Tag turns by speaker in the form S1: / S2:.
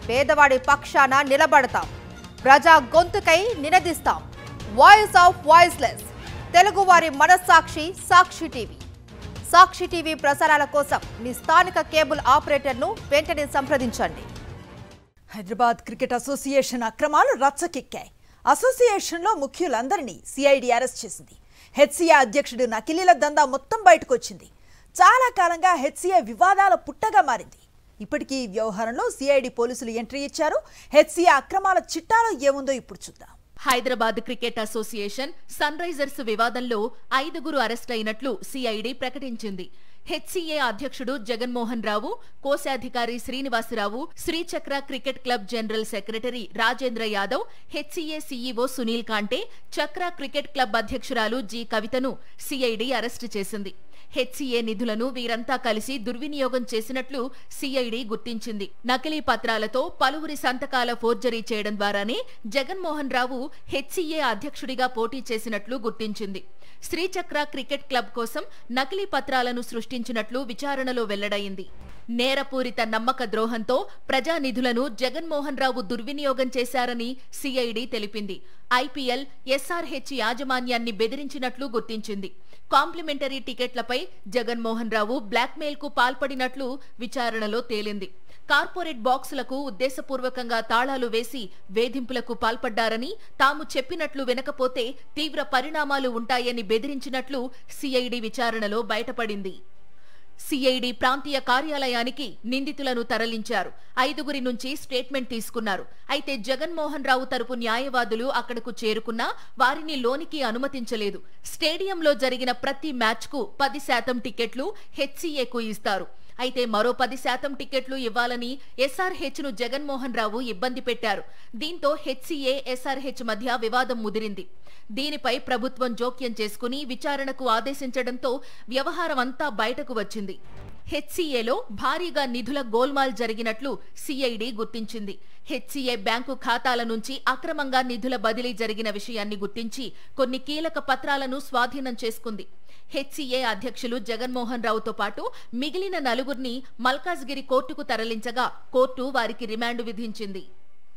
S1: పేదవాడి పక్షాన నిలబడతాం, ప్రజా గొంతుకై నినదిస్తాం. వాయిస్ ఆఫ్ వాయిస్లెస్, తెలుగువారి మనస్సాక్షి సాక్షి టీవీ. సాక్షి టీవీ ప్రసారాల కోసం మీ స్థానిక కేబుల్ ఆపరేటర్ను వెంటనే సంప్రదించండి.
S2: హైదరాబాద్ క్రికెట్ అసోసియేషన్ అక్రమాలు రచ్చకెక్కాయి. అసోసియేషన్లో ముఖ్యులందరినీ సిఐడి అరెస్ట్ చేసింది. హెచ్సిఏ అధ్యక్షుడు నకిలీల దందా మొత్తం బయటకు వచ్చింది. చాలా కాలంగా హెచ్సిఏ వివాదాల పుట్టగా మారింది. ఇప్పటికీ ఈ వ్యవహారంలో సిఐడి పోలీసులు ఎంట్రీ ఇచ్చారు. హెచ్సిఏ అక్రమాల చిట్టాలో ఏముందో ఇప్పుడు చూద్దాం.
S3: Hyderabad cricket association Sunrisers వివాదంలో 5గురు అరెస్ట్ అయినట్లు సిఐడి ప్రకటించింది. హెచ్సిఏ అధ్యక్షుడు జగన్మోహన్ రావు, కోశాధికారి Srinivasarao, Srichakra cricket club general secretary Rajendra Yadav, HCA CEO Sunil Kante, Chakra cricket club అధ్యక్షురాలు జి కవితను సిఐడి అరెస్టు చేసింది. హెచ్సిఏ నిధులను వీరంతా కలిసి దుర్వినియోగం చేసినట్లు సిఐడి గుర్తించింది. నకిలీ పత్రాలతో పలువురి సంతకాల ఫోర్జరీ చేయడం ద్వారానే జగన్మోహన్ రావు హెచ్సిఏ అధ్యక్షుడిగా పోటీ చేసినట్లు గుర్తించింది. శ్రీచక్ర క్రికెట్ క్లబ్ కోసం నకిలీ పత్రాలను సృష్టించినట్లు విచారణలో వెల్లడైంది. నేరపూరిత నమ్మక ద్రోహంతో ప్రజానిధులను జగన్మోహన్ రావు దుర్వినియోగం చేశారని సిఐడి తెలిపింది. ఐపీఎల్, ఎస్ఆర్హెచ్ యాజమాన్యాన్ని బెదిరించినట్లు గుర్తించింది. కాంప్లిమెంటరీ టికెట్లపై జగన్మోహన్ రావు బ్లాక్మెయిల్ కు పాల్పడినట్లు విచారణలో తేలింది. కార్పొరేట్ బాక్సులకు ఉద్దేశపూర్వకంగా తాళాలు వేసి వేధింపులకు పాల్పడ్డారని, తాము చెప్పినట్లు వినకపోతే తీవ్ర పరిణామాలు ఉంటాయని బెదిరించినట్లు సిఐడి విచారణలో బయటపడింది. సిఐడి ప్రాంతీయ కార్యాలయానికి నిందితులను తరలించారు. 5గురి నుంచి స్టేట్మెంట్ తీసుకున్నారు. అయితే జగన్మోహన్ రావు తరపు న్యాయవాదులు అక్కడకు చేరుకున్నా వారిని లోనికి అనుమతించలేదు. స్టేడియంలో జరిగిన ప్రతి మ్యాచ్కు 10% టికెట్లు హెచ్సిఏకు ఇస్తారు. అయితే మరో 10% టికెట్లు ఇవ్వాలని ఎస్ఆర్హెచ్ను జగన్మోహన్ రావు ఇబ్బంది పెట్టారు. దీంతో హెచ్సిఏ, ఎస్ఆర్హెచ్ మధ్య వివాదం ముదిరింది. దీనిపై ప్రభుత్వం జోక్యం చేసుకుని విచారణకు ఆదేశించడంతో వ్యవహారం అంతా బయటకు వచ్చింది. హెచ్సిఏలో భారీగా నిధుల గోల్మాల్ జరిగినట్లు సిఐడి గుర్తించింది. హెచ్సిఏ బ్యాంకు ఖాతాల నుంచి అక్రమంగా నిధుల బదిలీ జరిగిన విషయాన్ని గుర్తించి కొన్ని కీలక పత్రాలను స్వాధీనం చేసుకుంది. హెచ్సిఏ అధ్యక్షులు జగన్మోహన్ రావుతో పాటు మిగిలిన 4గురిని మల్కాజ్గిరి కోర్టుకు తరలించగా కోర్టు వారికి రిమాండ్ విధించింది.